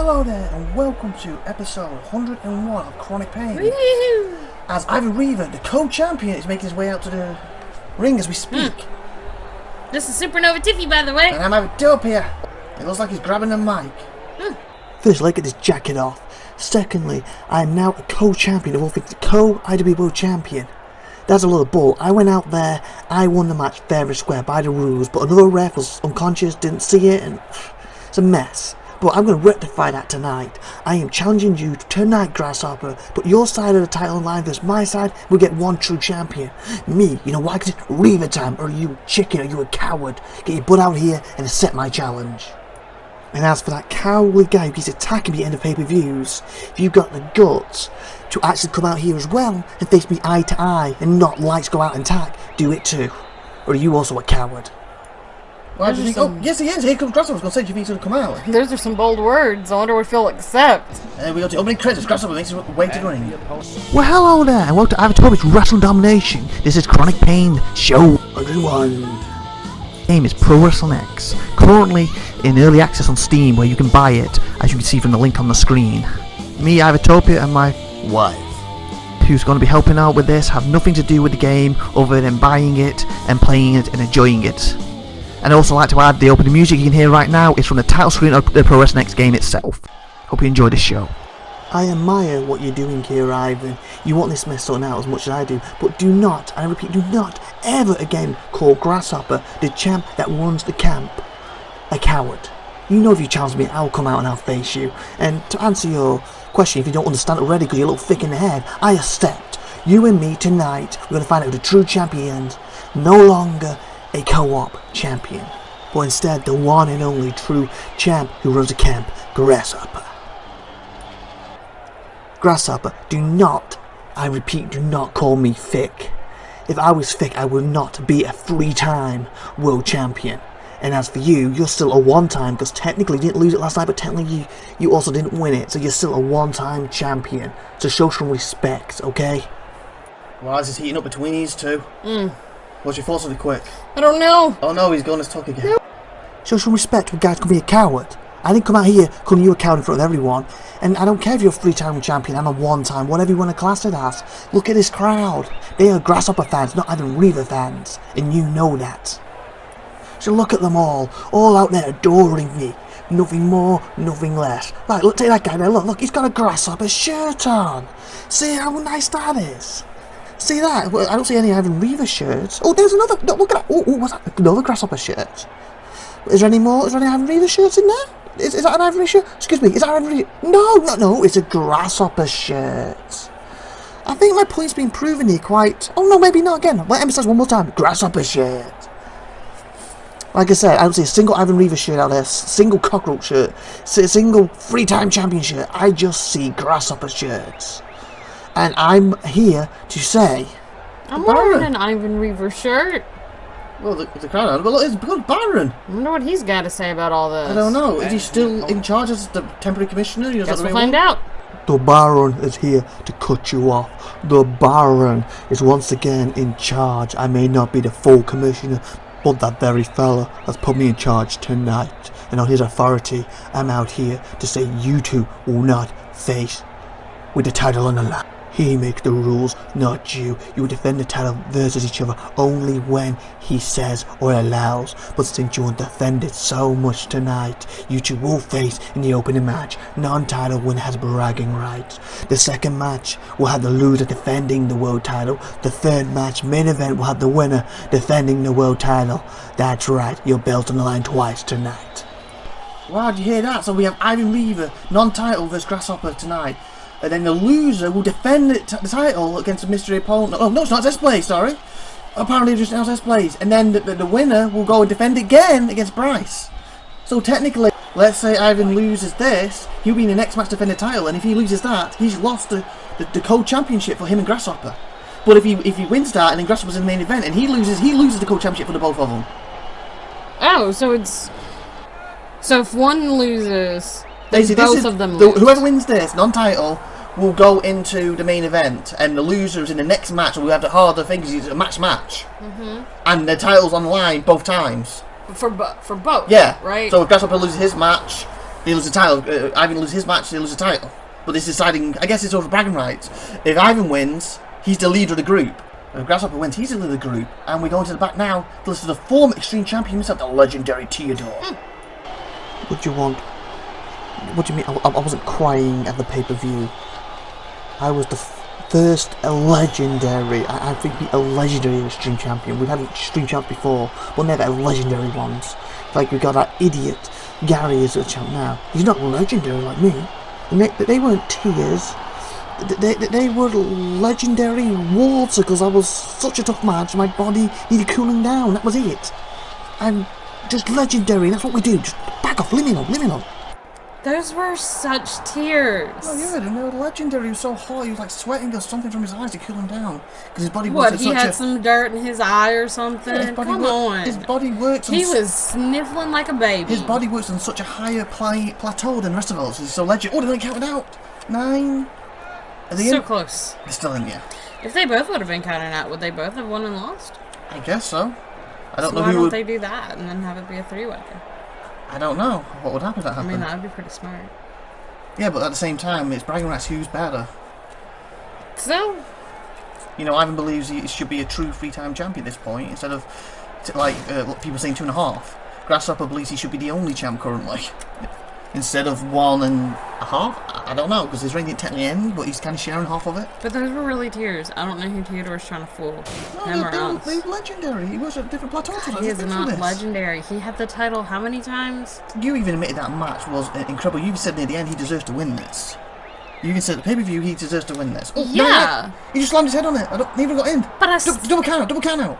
Hello there and welcome to episode 101 of Kronic Pain. As Ivan Reaver, the co-champion, is making his way out to the ring as we speak. This is SupernovaTiffy, by the way. And I'm IVATOPIA. It looks like he's grabbing a mic. First, let's get this jacket off. Secondly, I am now a co-champion of all things, the co-IWD World Champion. That's a lot of bull. I went out there, I won the match fair and square by the rules, but another ref was unconscious, didn't see it, and it's a mess. But I'm going to rectify that tonight. I am challenging you tonight, Grasshopper. Put your side of the title in line versus my side. We'll get one true champion. Me, you know why? Because it's Reaver time. Or are you a chicken? Are you a coward? Get your butt out here and accept my challenge. And as for that cowardly guy who keeps attacking me at the end of pay-per-views, if you've got the guts to actually come out here as well and face me eye to eye and not lights go out and attack, do it too. Or are you also a coward? Why do you think? Oh, yes he is. Here comes Grasshopper. I was going to say, do you think he's going to come out? Those are some bold words. I wonder what he'll accept. We go to opening credits. Grasshopper makes his way to the ring. Well, hello there, and welcome to IVATOPIA'S Wrestling Domination. This is Kronic Pain, Show 101. Name is Pro Wrestling X, currently in early access on Steam, where you can buy it, as you can see from the link on the screen. Me, IVATOPIA, and my wife, who's going to be helping out with this, have nothing to do with the game other than buying it and playing it and enjoying it. And I'd also like to add, the opening music you can hear right now is from the title screen of the Pro Wrestling X game itself. Hope you enjoy this show. I admire what you're doing here, Ivan. You want this mess sorted out as much as I do, but do not, I repeat, do not ever again call Grasshopper, the champ that runs the camp, a coward. You know if you challenge me, I'll come out and I'll face you. And to answer your question, if you don't understand it already because you're a little thick in the head, I accept. You and me tonight, we're going to find out who the true champion is. No longer a co-op champion, but instead the one and only true champ who runs the camp, Grasshopper. Grasshopper, do not, I repeat, do not call me thick. If I was thick, I would not be a 3-time world champion. And as for you, you're still a 1-time, because technically you didn't lose it last night, but technically you also didn't win it, so you're still a 1-time champion. So show some respect, okay? Why is this heating up between these two? What's your thoughts on it, quick? I don't know. Oh no, he's going to talk again. Show some respect when guys can be a coward. I didn't come out here calling you a coward in front of everyone. And I don't care if you're a 3-time champion, I'm a 1-time, whatever you want to class it as. Look at this crowd. They are Grasshopper fans, not even Reaver fans. And you know that. So look at them all out there adoring me. Nothing more, nothing less. Like, look, take that guy there, look, he's got a Grasshopper shirt on. See how nice that is? See that? Well, I don't see any Ivan Reaver shirts. Oh, there's another. No, look at that. Oh, what's that? Another Grasshopper shirt. Is there any more? Is there any Ivan Reaver shirts in there? Is that an Ivan Reaver shirt? Excuse me, is that Ivan Reaver? No, it's a Grasshopper shirt. I think my point's been proven here quite. Oh, no, maybe not again. Let me emphasize one more time. Grasshopper shirt. Like I said, I don't see a single Ivan Reaver shirt out there, single cockroach shirt, single 3-time champion shirt. I just see Grasshopper shirts. And I'm here to say, I'm wearing an Ivan Reaver shirt. Well, the crowd on it, but look, it's because Baron. I wonder what he's got to say about all this. I don't know. Is he still in charge as the temporary commissioner? Guess we'll find out. The Baron is here to cut you off. The Baron is once again in charge. I may not be the full commissioner, but that very fella has put me in charge tonight. And on his authority, I'm out here to say you two will not face with the title on the line. He makes the rules, not you. You defend the title versus each other only when he says or allows. But since you want to defend it so much tonight, you two will face in the opening match. Non-title winner has bragging rights. The second match will have the loser defending the world title. The third match, main event, will have the winner defending the world title. That's right, your belt's on the line twice tonight. Wow, did you hear that? So we have Ivan Reaver, non-title versus Grasshopper tonight. And then the loser will defend the title against a mystery opponent. Oh, no, it's not S-Play, sorry. Apparently just announced S-Plays. And then the winner will go and defend again against Bryce. So technically, let's say Ivan loses this, he'll be in the next match to defend the title. And if he loses that, he's lost the co-championship for him and Grasshopper. But if he wins that and then Grasshopper's in the main event and he loses the co-championship for the both of them. Oh, so it's... So if one loses, then Basically, both of them lose. Whoever wins this, non-title, will go into the main event, and the losers in the next match will have the harder thing because it's a match. And the title's on the line both times. For both. Yeah. Right. So if Grasshopper loses his match, He loses the title. Ivan loses his match, he loses the title. But this is deciding, I guess it's over bragging rights. If Ivan wins, he's the leader of the group. If Grasshopper wins, he's the leader of the group. And we go into the back now to listen to the former Extreme Champion himself, the legendary Theodore. What do you want? What do you mean? I wasn't crying at the pay-per-view. I was the first legendary, I think a legendary Extreme Champion. We've had Extreme Champs before, but never a legendary ones. Like we got that idiot Gary as a champ now. He's not legendary like me. And they weren't tears. They were legendary water because I was such a tough match. My body needed cooling down. That was it. I'm just legendary. That's what we do. Just back off. Leave me alone. Those were such tears. Oh yeah, and they were legendary. He was so hot. He was like sweating or something from his eyes to cool him down because his body What, works. he had some dirt in his eye or something? Yeah, Come on. His body works. He was sniffling like a baby. His body works on such a higher plateau than the rest of us. He's so legendary. Oh, they counted out. 9. Are they So in? close. They're still in, yeah. If they both would have been counted out, would they both have won and lost? I guess so. I don't So know why who don't would. they do that and then have it be a three-way? I don't know what would happen if that I happened. mean, that would be pretty smart. Yeah, but at the same time, it's bragging rights. Who's better? So, You know, Ivan believes he should be a true 3-time champion at this point instead of like people saying 2.5. Grasshopper believes he should be the only champ currently instead of 1.5. I don't know because his reign didn't technically end, but he's kind of sharing half of it. but those were really tears. I don't know who Theodore's trying to fool. Him or us. They're legendary. He was a different plateau. He is not legendary. He had the title how many times? You even admitted that match was incredible. You even said near the end he deserves to win this. You even said at the pay-per-view he deserves to win this. Oh, Yeah. No, he just slammed his head on it. He even got in. But I Double count out.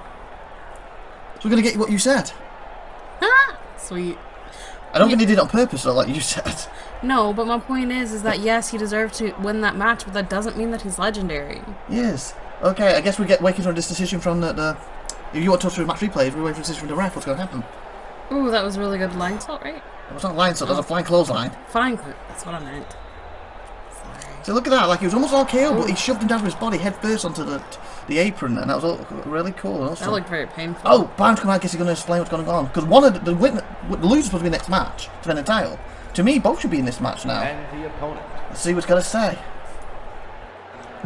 So we're going to get what you said. Sweet. I don't think he did it on purpose though, like you said. No, but my point is that yes, he deserved to win that match, but that doesn't mean that he's legendary. Yes. Okay, I guess we get waiting on this decision from the if you want to talk through match replays, we're waiting for a decision from the ref. What's going to happen? Ooh, that was really good line salt, right? It was not a line, so there's a flying clothesline. Fine, that's what I meant. Sorry. So look at that, like he was almost all KO, but he shoved him down with his body head first onto the apron, and that was all really cool. Also. That looked very painful. Oh, Byron's come out. I guess he's going to explain what's going on because one of the loser's supposed to be next match to win the title. To me, both should be in this match now. And the opponent. Let's see what's going to say.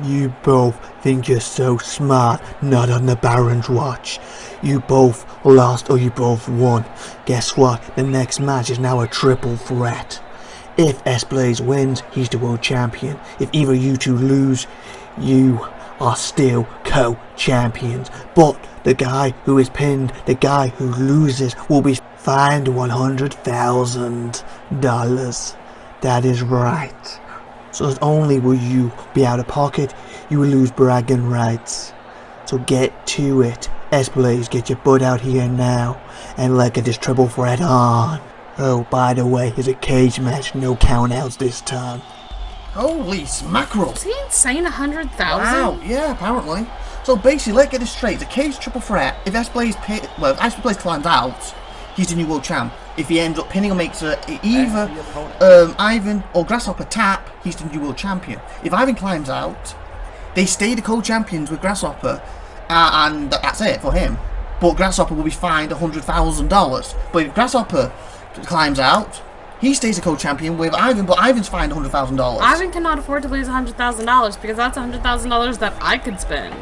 You both think you're so smart, not on the Baron's watch. You both lost or you both won. Guess what? The next match is now a triple threat. If S-Blaze wins, he's the world champion. If either you two lose, you are still co-champions. But the guy who is pinned, the guy who loses, will be fined $100,000. That is right. So not only will you be out of pocket, you will lose bragging rights. So get to it. S-Blaze, get your butt out here now and let's get this triple threat on. Oh, by the way, it's a cage match, no countouts this time. Holy smackerel! Is he insane? 100,000? Wow, yeah, apparently. So basically, let's get this straight. It's a cage triple threat. If S-Blaze if S-Blaze climbs out, he's the new world champ. If he ends up pinning or makes either Ivan or Grasshopper tap, he's the new world champion. If Ivan climbs out, they stay the co-champions with Grasshopper, and that's it for him. But Grasshopper will be fined $100,000. But if Grasshopper climbs out, he stays a co-champion with Ivan, but Ivan's fined $100,000. Ivan cannot afford to lose $100,000 because that's $100,000 that I could spend.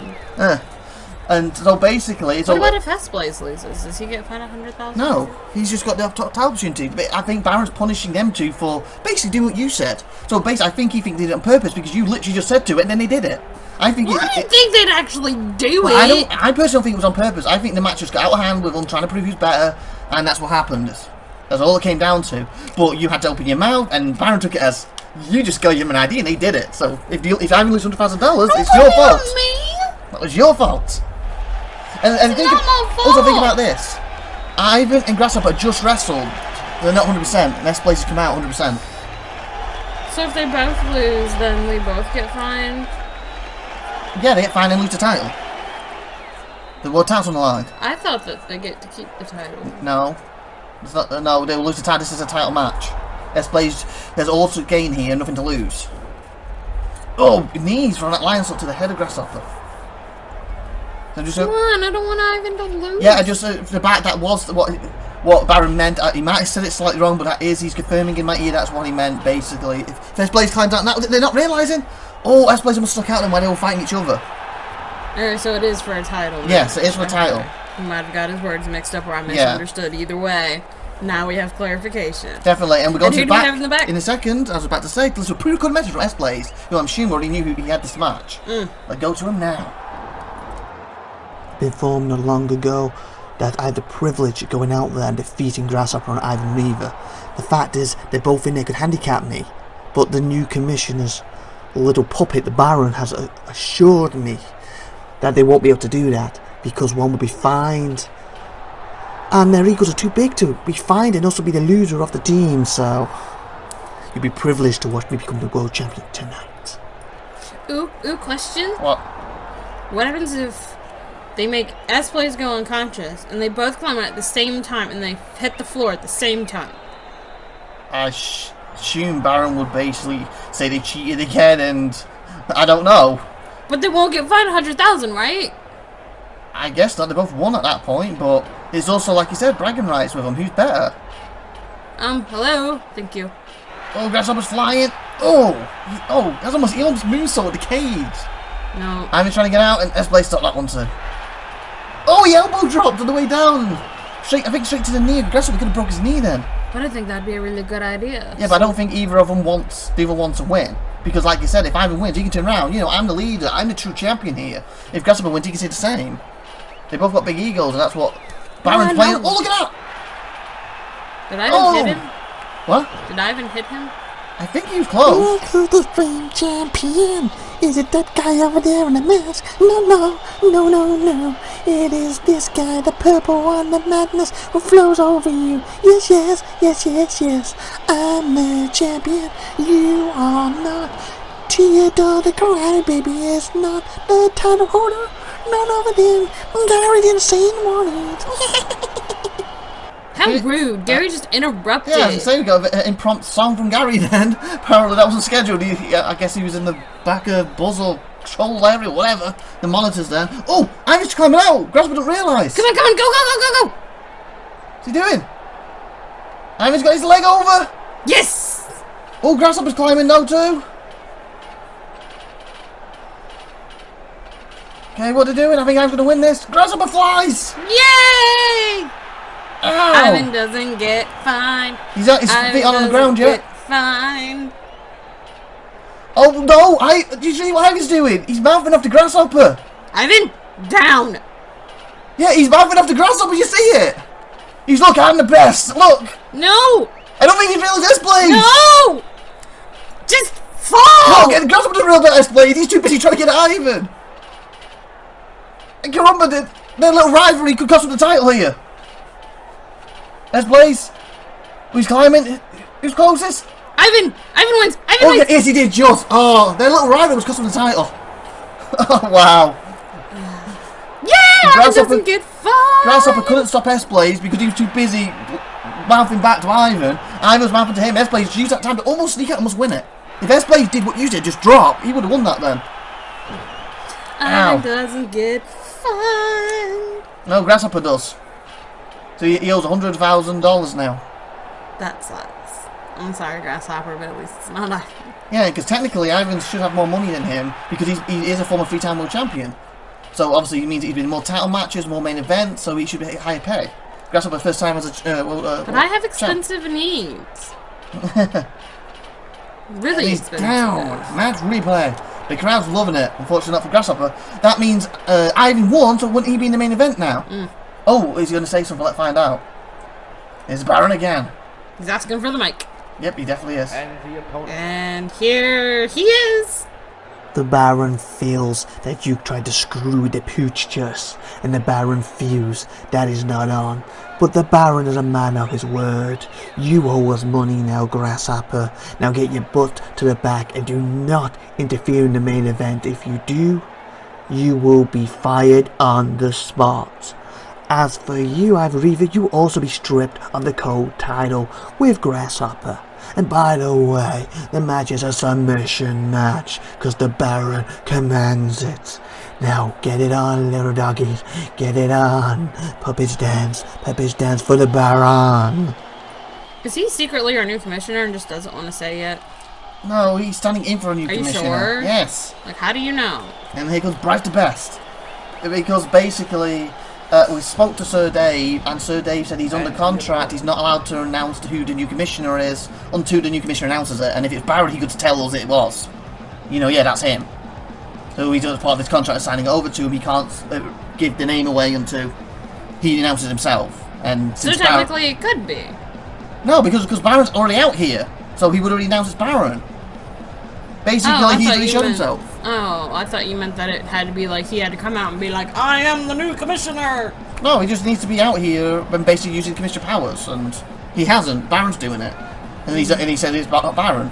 And so basically, it's What all. about if S-Blaze loses? Does he get fined $100,000? No, he's just got the top title opportunity. But I think Baron's punishing them two for basically doing what you said. So basically, I think he thinks they did it on purpose because you literally just said to it and then they did it. I think. Well, I didn't think they'd actually do Well, it. I personally don't think it was on purpose. I think the match just got out of hand with them trying to prove who's better, and that's what happened. That's all it came down to. But you had to open your mouth, and Baron took it as you just gave him an idea, and they did it. So if Ivan loses $100,000, it's your fault. That was your fault. And think not my fault. also think about this. Ivan and Grasshopper just wrestled. They're not 100%, and S-Blaze has come out 100%. So if they both lose, then we both get fined? Yeah, they get fined and lose the title. The world title's on the line. I thought that they get to keep the title. No. It's not, no, they will lose the title. This is a title match. S-Blaze, there's all to gain here and nothing to lose. Oh, knees from that lion up to the head of Grasshopper. So just, Come on, I don't want Ivan to lose. yeah, I just the back that was what what Baron meant. He might have said it slightly wrong, but that is, he's confirming in my ear that's what he meant, basically. If S-Blaze climbs out now, they're not realising. Oh, S-Blaze must have stuck out them when they were fighting each other. So it is for a title. Yes, it is for a title. He might have got his words mixed up or I misunderstood. Either way, now we have clarification. Definitely, and we're going to who be do we back have in the back? in a second. I was about to say, there's a pretty good message from S-Blaze, who I'm assuming already knew he had this match. Let's go to him now. Informed not long ago that I had the privilege of going out there and defeating Grasshopper and Ivan Reaver. The fact is, they both in there could handicap me, but the new commissioner's little puppet, the Baron, has assured me that they won't be able to do that because one will be fined, and their egos are too big to be fined and also be the loser of the team. So you'll be privileged to watch me become the world champion tonight. Ooh, question. What happens if they make S-Blaze go unconscious and they both climb out at the same time and they hit the floor at the same time? I assume Baron would basically say they cheated again, and I don't know. But they won't get fined 100,000, right? I guess not. They both won at that point, but it's also, like you said, bragging rights with them. Who's better? Hello. Thank you. Oh, Grasshopper's flying. That's almost, he almost moonsault the cage. No. Ivan's trying to get out, and S-Blaze stopped that one too. Oh, he elbow dropped on the way down. I think straight to the knee. Grasshopper could have broke his knee then. But I think that'd be a really good idea. Yeah, but I don't think either of them wants the other one to win. Because, like you said, if Ivan wins, he can turn around. You know, I'm the leader. I'm the true champion here. If Grasshopper wins, he can say the same. They both got big egos, and that's what Baron's playing. Oh, look at that! Did Ivan hit him? What? Did Ivan hit him? I think he was close. Look who's the dream champion. Is it that guy over there in the mask? No. It is this guy, the purple one, the madness who flows over you. Yes. I'm the champion. You are not. Theodore the Karate Baby is not the title holder. None over them. Gary insane warnings. How rude. Gary just interrupted. Yeah, so we got an impromptu song from Gary then. Apparently that wasn't scheduled. I guess he was in the back of Buzz or shoulder area, whatever. The monitor's there. Oh, Ivan's climbing out. Grasshopper don't realise. Come on, go. What's he doing? Ivan's got his leg over. Yes! Oh, Grasshopper's climbing now too. Okay, what are they doing? I think I'm going to win this. Grasshopper flies! Yay! Ow! Ivan doesn't get fined. He's got his feet on the ground yet. Fine. Oh no! Do you see what Ivan's doing? He's mouthing off the Grasshopper. Ivan, down. Yeah, he's mouthing off the Grasshopper. You see it? He's look, I'm the best. Look. No. I don't think he realized S-Blaze. No. Just fall. No, the Grasshopper doesn't realize S-Blaze. He's too busy trying to get at Ivan. And Karumba, their little rivalry could cost him the title here. S-Blaze. Who's climbing? Who's closest? Ivan wins. Ivan wins. Yes, he did just. Oh, their little rival was costing the title. Oh, wow. Yeah, Ivan doesn't get fined. Grasshopper couldn't stop S-Blaze because he was too busy mouthing back to Ivan. Ivan was mouthing to him. S-Blaze used that time to almost sneak out and almost win it. If S-Blaze did what you did, just drop, he would have won that then. Ivan doesn't get fined. No, Grasshopper does. So he owes $100,000 now. That sucks. I'm sorry, Grasshopper, but at least it's not Ivan. Yeah, because technically Ivan should have more money than him because he is a former 3-time world champion. So obviously it means that he's been in more title matches, more main events, so he should be higher pay. Grasshopper first time as a but I have expensive needs. Really expensive. Down. Match replay. The crowd's loving it. Unfortunately not for Grasshopper. That means Ivan won, so wouldn't he be in the main event now? Oh, is he going to say something? Let's find out. It's Baron again. He's asking for the mic. Yep, he definitely is. And here he is. The Baron feels that you tried to screw the poochers, and the Baron feels that is not on. But the Baron is a man of his word. You owe us money now, Grasshopper. Now get your butt to the back and do not interfere in the main event. If you do, you will be fired on the spot. As for you, IWD, you will also be stripped of the cold title with Grasshopper. And by the way, the match is a submission match, because the Baron commands it. Now get it on, little doggies, get it on. Puppets dance for the Baron. Is he secretly our new commissioner and just doesn't want to say yet? No, he's standing in for a new commissioner. Are you sure? Yes. Like, how do you know? And here comes Bryce the Best. Because basically, we spoke to Sir Dave, and Sir Dave said he's under contract, he's not allowed to announce who the new commissioner is until the new commissioner announces it, and if it's Barrett, he could tell us it was. You know, yeah, that's him. So he's as part of his contract signing it over to him, he can't give the name away until he announces himself. And so technically it could be. No, because Baron's already out here, so he would already announce it's Baron. Basically, he's already showed himself. Oh, I thought you meant that it had to be like he had to come out and be like, I am the new commissioner! No, he just needs to be out here and basically using commissioner powers, and he hasn't. Baron's doing it. And he said it's not Baron.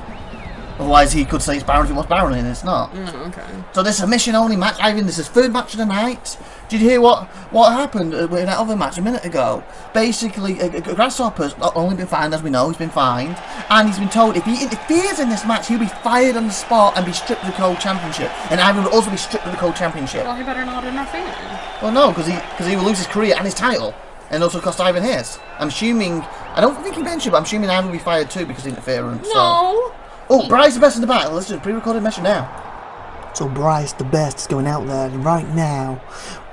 Otherwise, he could say it's Baron if it was Baron, and it's not. Oh, okay. So this is a mission-only match. Ivan, this is third match of the night. Did you hear what happened in that other match a minute ago? Basically, Grasshopper's not only been fined, as we know, he's been fined, and he's been told if he interferes in this match, he'll be fired on the spot and be stripped of the Cold Championship. And Ivan will also be stripped of the Cold Championship. Well, he better not interfere. Well, no, because he will lose his career and his title, and also cost Ivan his. I'm assuming, I don't think he mentioned, but I'm assuming Ivan will be fired too because of interference. No. So. Oh, Bryce the Best in the battle. Let's do a pre-recorded mention now. So Bryce the Best is going out there right now,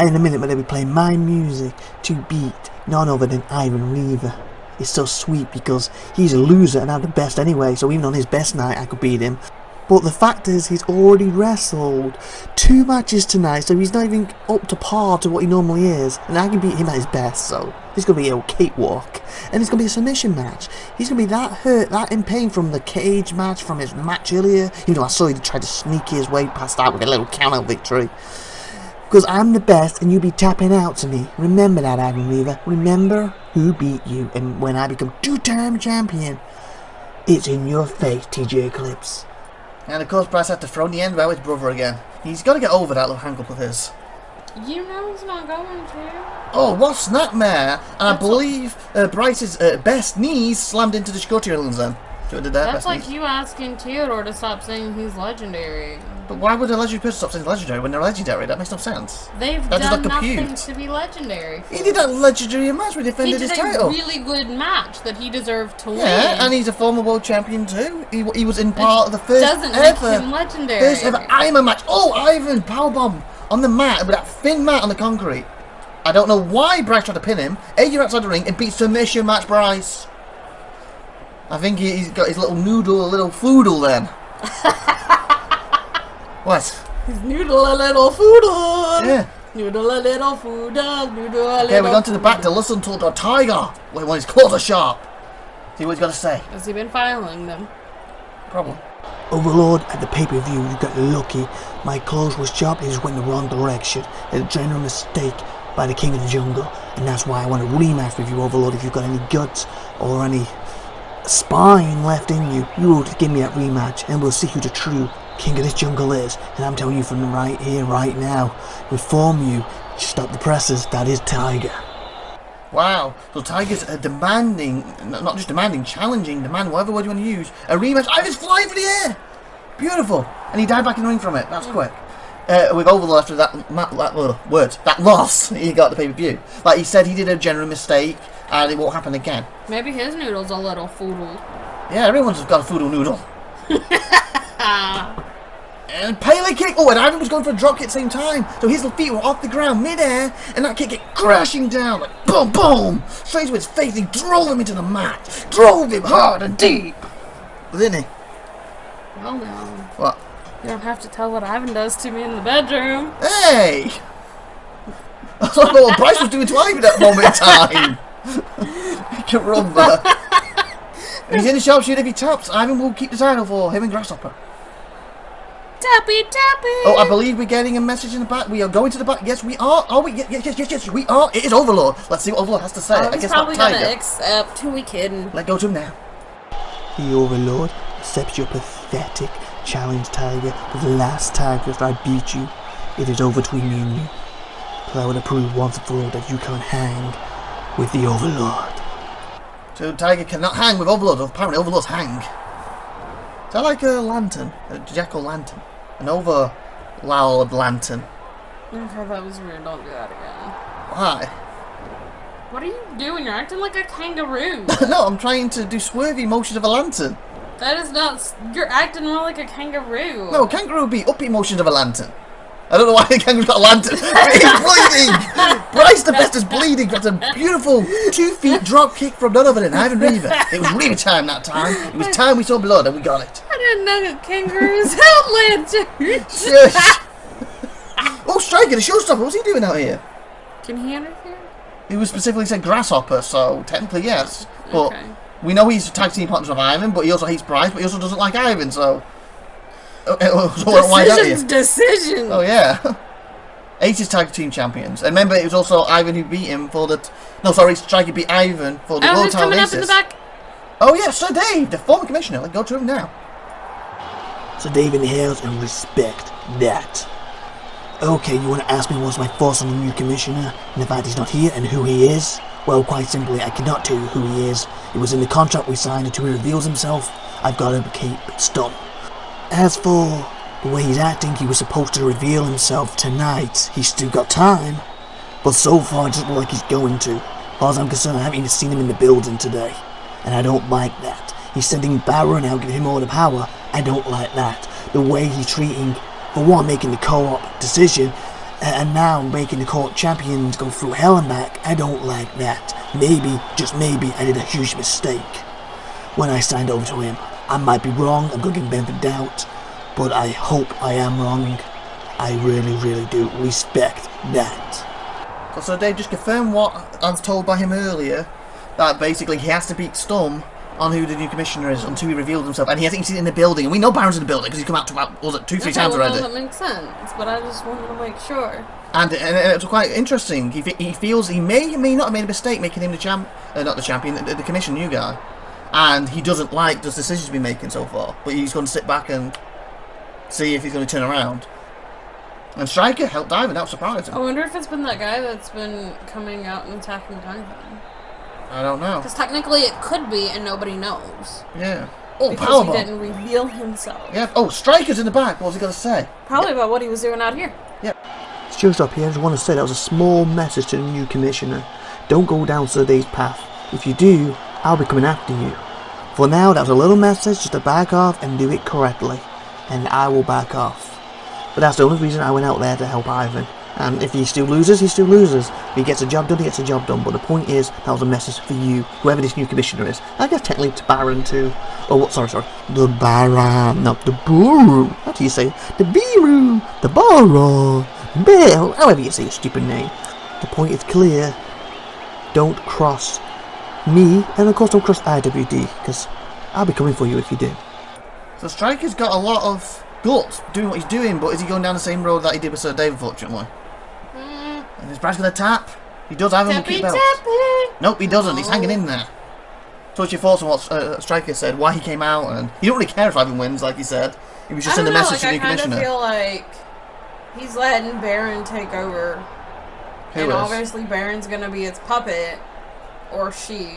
and in a minute they'll be playing my music to beat none other than Ivan Reaver. It's so sweet because he's a loser and I'm the best anyway, so even on his best night I could beat him. But the fact is, he's already wrestled 2 matches tonight, so he's not even up to par to what he normally is. And I can beat him at his best, so it's going to be a cakewalk. And it's going to be a submission match. He's going to be that hurt, that in pain from the cage match, from his match earlier. Even though I saw he tried to sneak his way past that with a little count-out victory. Because I'm the best, and you'll be tapping out to me. Remember that, Ivan Reaver. Remember who beat you. And when I become 2-time champion, it's in your face, TJ Eclipse. And of course, Bryce had to throw in the end about his brother again. He's got to get over that little hang-up of his. You know he's not going to. Oh, what snapmare! And I believe Bryce's best knees slammed into the Scorpions then. See what I did there? That's best like knees. you asking Theodore to stop saying he's legendary. But why would a legendary person stop saying legendary when they're legendary? That makes no sense. They've That does done not compute. nothing to be legendary. He did that legendary match when he defended his title. He did a really good match that he deserved to win. Yeah, and he's a former world champion too. He was in part of the first doesn't make him legendary. First ever Iron match. Oh, Ivan powerbomb on the mat with that thin mat on the concrete. I don't know why Bryce tried to pin him. You're outside the ring and beats submission match Bryce. I think he's got his little noodle, a little foodle then. What? He's noodle a little foodle. Yeah. Noodle a little foodle. Noodle a little. Okay, we're going to the back to listen to the tiger when his claws are sharp. See what he's got to say. Has he been filing them? Probably. Overlord, at the pay-per-view, you got lucky. My clothes was chopped, it just went in the wrong direction. A general mistake by the King of the Jungle, and that's why I want a rematch with you, Overlord. If you've got any guts or any spine left in you, you will give me that rematch, and we'll see who the true King of this Jungle is. And I'm telling you from right here, right now, reform you, stop the presses, that is Tiger. Wow, so Tiger's demanding, not just demanding, challenging, demanding, whatever word you want to use, a rematch. Ivan's flying for the air! Beautiful. And he died back in the ring from it. That's quick. With Overlord after that loss he got at the pay-per-view. Like he said, he did a general mistake, and it won't happen again. Maybe his noodle's a little foodled. Yeah, everyone's got a foodle noodle. And Pele kick. Oh, and Ivan was going for a drop kick at the same time. So his feet were off the ground mid-air, and that kick came crashing down like boom, boom, straight to his face. He drove him into the mat. Drove him hard and deep. Didn't he? Well, no. What? You don't have to tell what Ivan does to me in the bedroom. Hey! I don't know what Bryce was doing to Ivan at that moment in time. He can run there. He's in the sharpshooter. If he taps, Ivan will keep the title for him and Grasshopper. Tappy, tappy! Oh, I believe we're getting a message in the back. We are going to the back. Yes, we are. Are we? Yes, we are. It is Overlord. Let's see what Overlord has to say. I He's guess probably not gonna Tiger. accept. Who we kidding? Let go to him now. The Overlord accepts your pathetic challenge, Tiger, but the last time after I beat you, it is over between me and you. But I want to prove once and for all that you can't hang with the Overlord. So Tiger cannot hang with Overlord. Apparently Overlords hang. Is that like a lantern? A jack-o'-lantern? An overloud lantern? Okay, that was weird. Don't do that again. Why? What are you doing? You're acting like a kangaroo. No, I'm trying to do swervy motions of a lantern. That is not... You're acting more like a kangaroo. No, kangaroo would be uppy motions of a lantern. I don't know why the kangaroo's got a lantern. He's bleeding! Bryce the Best is bleeding. That's a beautiful 2 feet drop kick from none other than Ivan Reaver. It was Reaver time that time. It was time we saw blood and we got it. I didn't know that kangaroos had lanterns. Shush! Oh, Striker, the showstopper. What's he doing out here? Can he interfere? He was specifically said grasshopper, so technically yes. But Okay. we know he's tag team partners with Ivan, but he also hates Bryce, but he also doesn't like Ivan, so... why is that here? Decision. Oh yeah. 80's tag team champions. And remember, it was also Ivan who beat him for the... No, sorry, Striker beat Ivan for the Oh, World who's Title coming up in the basis. back? Oh yeah, Sir Dave, the former commissioner. Let's go to him now. So Dave inhales and respect that. Okay, you want to ask me what's my thoughts on the new commissioner, and the fact he's not here, and who he is? Well, quite simply, I cannot tell you who he is. It was in the contract we signed until he reveals himself. I've got to keep it stum. As for the way he's acting, he was supposed to reveal himself tonight. He's still got time. But so far, it doesn't look like he's going to. As far as I'm concerned, I haven't even seen him in the building today. And I don't like that. He's sending Baron out, giving him all the power. I don't like that. The way he's treating, for one, making the co-op decision, and now making the co-op champions go through hell and back. I don't like that. Maybe, just maybe, I did a huge mistake when I signed over to him. I might be wrong, I'm going to give him benefit of doubt, but I hope I am wrong. I really, really do respect that. So Dave just confirmed what I was told by him earlier, that basically he has to beat Stum on who the new commissioner is until he reveals himself, and he hasn't seen it in the building, and we know Baron's in the building because he's come out to about, was it 2-3 times well, already. that makes sense, but I just wanted to make sure. And it's quite interesting. He feels he may or may not have made a mistake making him not the champion, the commission new guy. And he doesn't like those decisions he's been making so far. But he's going to sit back and see if he's going to turn around. And Striker helped Ivan, that was surprising. I wonder if it's been that guy that's been coming out and attacking Ivan. I don't know. Because technically it could be and nobody knows. Yeah. Oh, because powerbomb. he didn't reveal himself. Yeah. Oh, Striker's in the back. What was he going to say? Probably about what he was doing out here. Yep. Showstop here, I just want to say that was a small message to the new commissioner. Don't go down Sir Dave's path. If you do, I'll be coming after you. For now, that was a little message just to back off and do it correctly. And I will back off. But that's the only reason I went out there to help Ivan. And if he still loses, he still loses. If he gets a job done, he gets a job done. But the point is, that was a message for you, whoever this new commissioner is. I guess technically to Baron too. Oh, what? Sorry. The Baron, not the Buru. How do you say? The Biru, the Baron, Bill, however you say your stupid name. The point is clear. Don't cross me, and of course don't cross IWD, because I'll be coming for you if you do. So Striker's got a lot of guts doing what he's doing, but is he going down the same road that he did with Sir Dave, unfortunately? And is Bryce going to tap? He does have him with keep belts. Nope, he doesn't. He's hanging in there. So what's your thoughts on what Striker said, why he came out, and he don't really care if Ivan wins, like he said. He was just sending a message to the new commissioner. I feel like he's letting Baron take over. Who and is? obviously Baron's going to be its puppet, or she.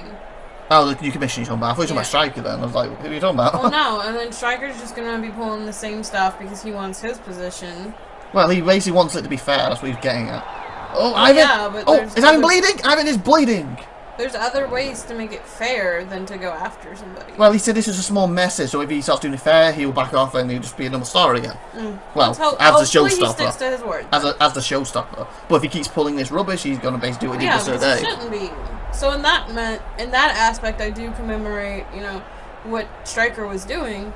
Oh, the new commissioner you're talking about. I thought you were talking about Striker then. I was like, who are you talking about? Well, no, and then Striker's just going to be pulling the same stuff because he wants his position. Well, he basically wants it to be fair. That's what he's getting at. Oh, Ivan! Yeah, but oh, is Ivan bleeding? Ivan is bleeding! There's other ways to make it fair than to go after somebody. Well, he said this is a small message, so if he starts doing it fair, he'll back off and he'll just be a normal star again. Well, as the hopefully he showstopper. sticks to his word. As the showstopper. But if he keeps pulling this rubbish, he's going to basically do what he did with Sir because Dave. it shouldn't be. So in that aspect, I do commemorate, what Striker was doing.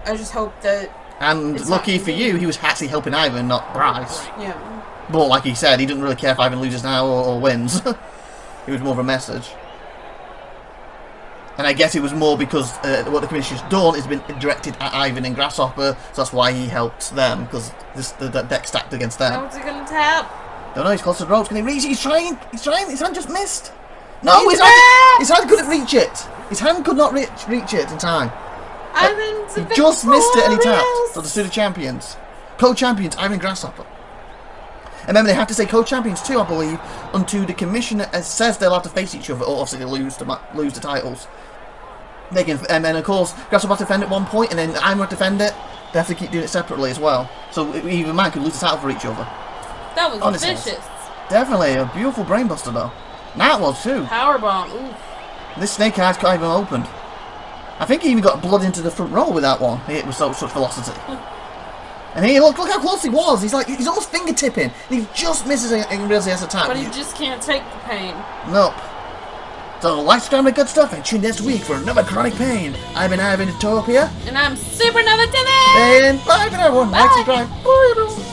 I just hope that. And lucky for you, he was actually helping Ivan, not Bryce. Yeah. But like he said, he didn't really care if Ivan loses now or wins. It was more of a message. And I guess it was more because what the commissioner's done has been directed at Ivan and Grasshopper, so that's why he helped them, because the deck stacked against them. How's he gonna tap? Don't know, he's close to the ropes. Can he reach? He's trying, his hand just missed. No, his hand couldn't reach it. His hand could not reach it in time. He just missed it and he tapped. So the Pseudo Champions. Co-champions, Ivan Grasshopper. And remember, they have to say co-champions too, I believe, until the commissioner says they'll have to face each other, or obviously they lose the titles. They can, and then of course, Grasshopper have to defend at one point, and then I'm going to defend it. They have to keep doing it separately as well. So either man could lose the title for each other. That was vicious. Definitely a beautiful brainbuster though. That was too. Powerbomb. Ooh. This snake eyes can't even opened. I think he even got blood into the front row with that one. He hit with such velocity. And he look how close he was. He's almost fingertipping. He just misses and realizes he has a tap. But he just can't take the pain. Nope. So like, subscribe, good stuff, and tune next week for another Chronic Pain. I've been IVATOPIA. And I'm SupernovaTiffy. And bye for everyone. Like, subscribe. Bye.